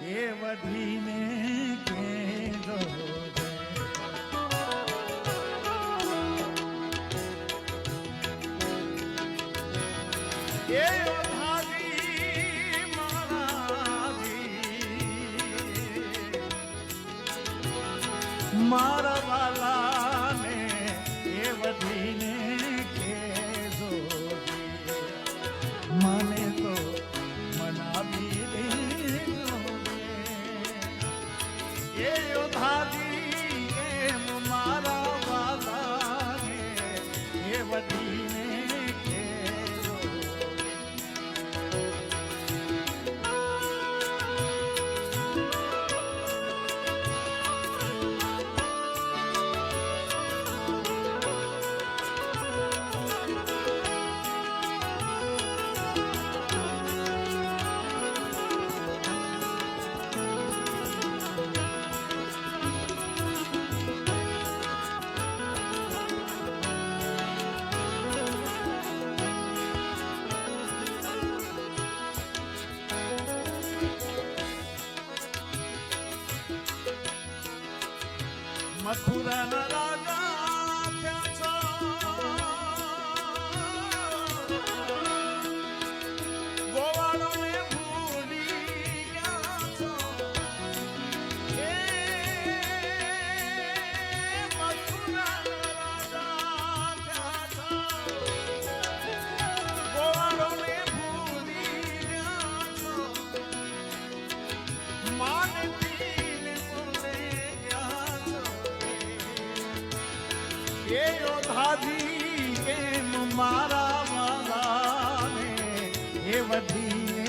એ વધીને કેજો એ મારા વાલાને એ વધીને કેજો મને તો મનાવી દેજો એ યોધાજી એમ મારા વાલાને એ વધીને મથુરાના રાજા ગોવાળોને ભૂલી ગયા છો એ મથુરાના રાજા ગોવાળોને ભૂલી ગયા છો એ યોધાજી કેમ મારા વાલાને એ વધીને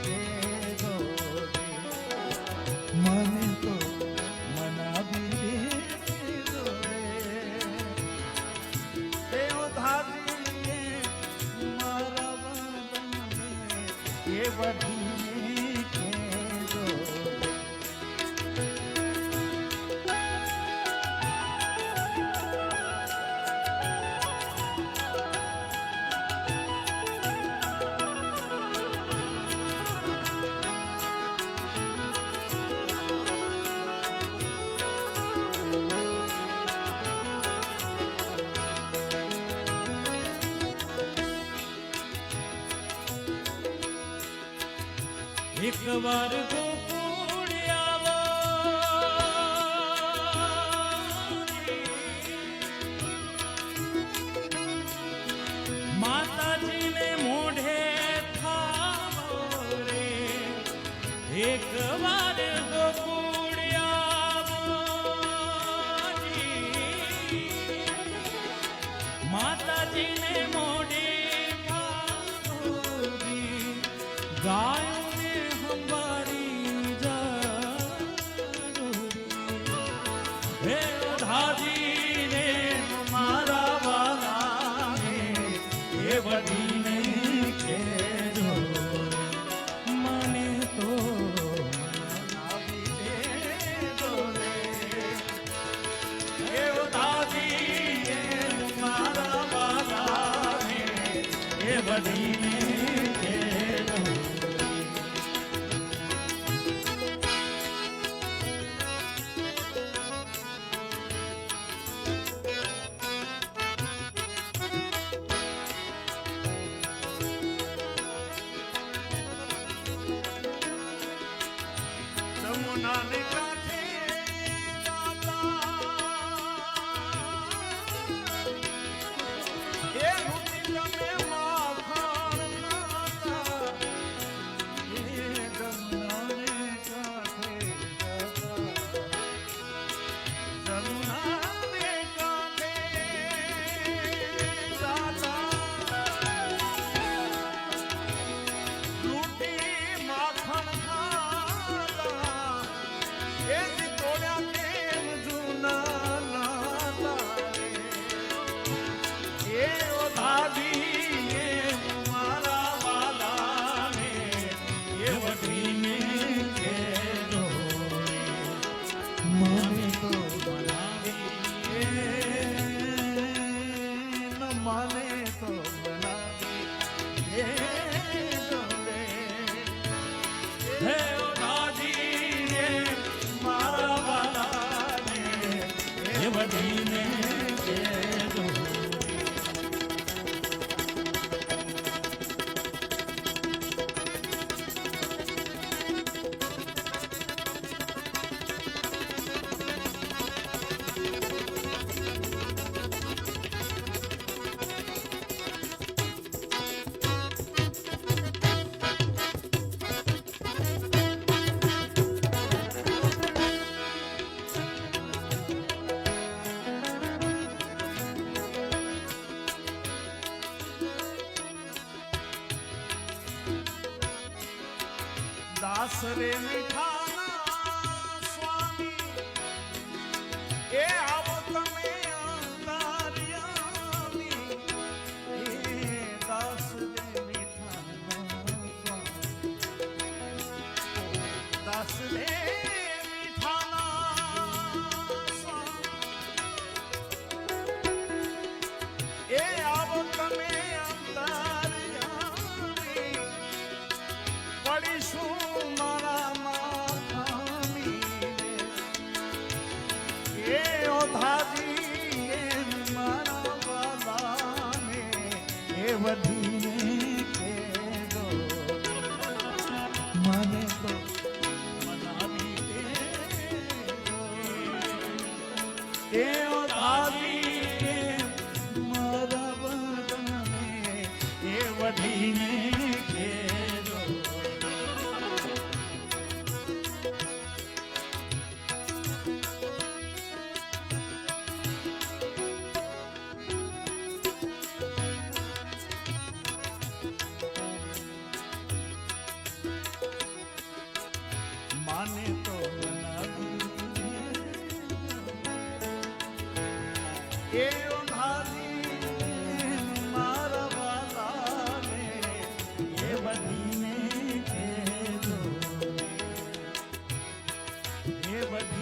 કેજો મને તો મનાવી દેજો એ યોધાજી મારા વાલાને એ વધીને કેજો એક વાર ગોકુળ આવો માતાજીને મોઢે થાવો રે એક વાર ગોકુળ આવો માતાજીને મોઢે થાવો ગાય મારા વાલાને એ વધીને કેજો મને તો મનાવી દેજો રે એ દાદી મારા વાલાને એ વધીને કેજો જમુનાને કાંઠે એ રૂટી તમે માખણ ખાતા એ જમુનાને કાંઠે જમુનાને કાંઠે રૂટી માખણ બધીને કહેજો. દાસ રે મીઠાના સ્વામી એ આવો તમે અંધારિયાની. એ દાસ રે મીઠાના સ્વામી દાસ રે મીઠાના સ્વામી એ આવો તમે અંધારિયાની. પડીશું મારા માથાની એ ઓધાજી એમ મારા વાલાને એ વધીને કહેજો. મને તો મનાવી દેજો. એ ઓધાજી એમ મારા વાલાને એ વધીને કહેજો. માને તો મનાવી એ ઓંધારી મારા વાલાને એ બધીને કહેજો. એ બધી